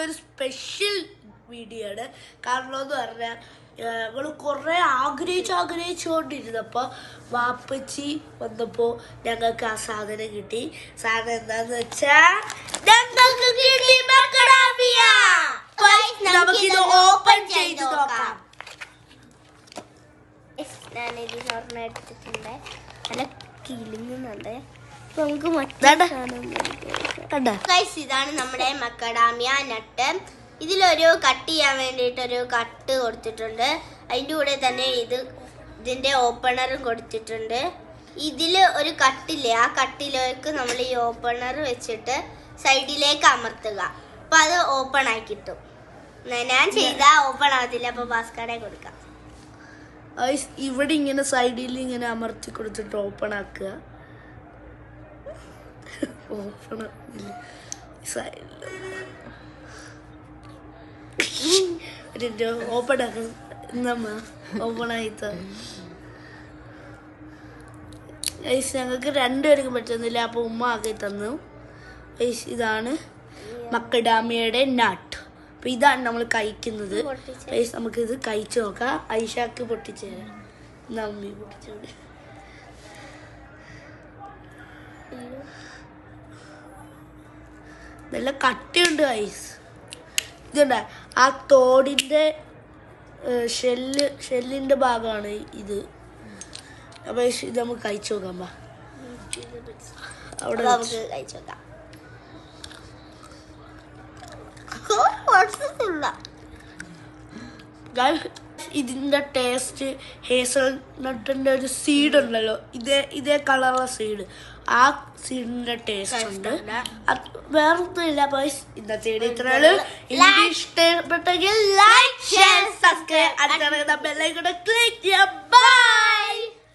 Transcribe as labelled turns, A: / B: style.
A: ഇതൊരു special video ആണ്. കാരണം എന്ന് പറഞ്ഞാൽ ഞങ്ങൾ കുറേ ആഗ്രഹിച്ചുകൊണ്ടിരുന്നപ്പോൾ വാപ്പച്ചി വന്നപ്പോൾ ഞങ്ങൾക്ക് ആ സാധനം കിട്ടി. സാധനം എന്താന്ന് വെച്ചാൽ നമുക്കിത് ഓപ്പൺ ചെയ്ത് നോക്കാം.
B: ഞാനിത് സ്വർണ്ണം എടുത്തിട്ടുണ്ട്. നല്ല കിളിങ്ങുന്നുണ്ട്. ഇതാണ് നമ്മുടെ മക്കഡാമിയ നട്ട്. ഇതിലൊരു കട്ട് ചെയ്യാൻ വേണ്ടിയിട്ടൊരു കട്ട് കൊടുത്തിട്ടുണ്ട്. അതിൻ്റെ കൂടെ തന്നെ ഇതിൻ്റെ ഓപ്പണറും കൊടുത്തിട്ടുണ്ട്. ഇതിൽ ഒരു കട്ടില്ലേ, ആ കട്ടിലേക്ക് നമ്മൾ ഈ ഓപ്പണർ വെച്ചിട്ട് സൈഡിലേക്ക് അമർത്തുക. അപ്പം അത് ഓപ്പൺ ആയി കിട്ടും. ഞാൻ ചെയ്താൽ ഓപ്പൺ ആകത്തില്ല. അപ്പോൾ ഭാസ്കറെ കൊടുക്കാം.
A: ഇവിടെ ഇങ്ങനെ സൈഡിൽ ഇങ്ങനെ അമർത്തി കൊടുത്തിട്ട് ഓപ്പൺ ആക്കുക. ഓപ്പൺ ഓപ്പൺ ആക്കുന്നമ്മ ഓപ്പൺ ആയിട്ട് ഞങ്ങൾക്ക് രണ്ടുപേർക്കും പറ്റുന്നില്ല. അപ്പൊ ഉമ്മ ആക്കി തന്നു. ഇതാണ് മക്കഡാമിയയുടെ നട്ട്. അപ്പൊ ഇതാണ് നമ്മൾ കഴിക്കുന്നത്. നമുക്കിത് കഴിച്ചു നോക്കാം. ഐഷാക്ക് പൊട്ടിച്ചു തരാം. നമ്മി പൊട്ടിച്ചോണ്ട് നല്ല കട്ടിയുണ്ട് ഐസ്. ഇതുണ്ട ആ തോടിന്റെ ഷെല്ലിന്റെ ഭാഗമാണ് ഇത്. അപ്പൊ ഇത് നമുക്ക് കഴിച്ചു നോക്കാം. അവിടെ
B: നമുക്ക് കഴിച്ചു നോക്കാം.
A: ഇതിന്റെ ടേസ്റ്റ് ഹേസൽനട്ടിന്റെ ഒരു സീഡ് ഉണ്ടല്ലോ, ഇതേ കളറുള്ള സീഡ്, ആ സീഡിന്റെ ടേസ്റ്റ് ഉണ്ട്. വേറൊന്നുമില്ല. ഇന്നത്തെ ഇത്രയാണ്. ഇഷ്ടപ്പെട്ടെങ്കിൽ ലൈക്ക്, ഷെയർ, സബ്സ്ക്രൈബ്, അടുത്ത ബെല്ലൈക്കൺ ക്ലിക്ക് ചെയ്യാം.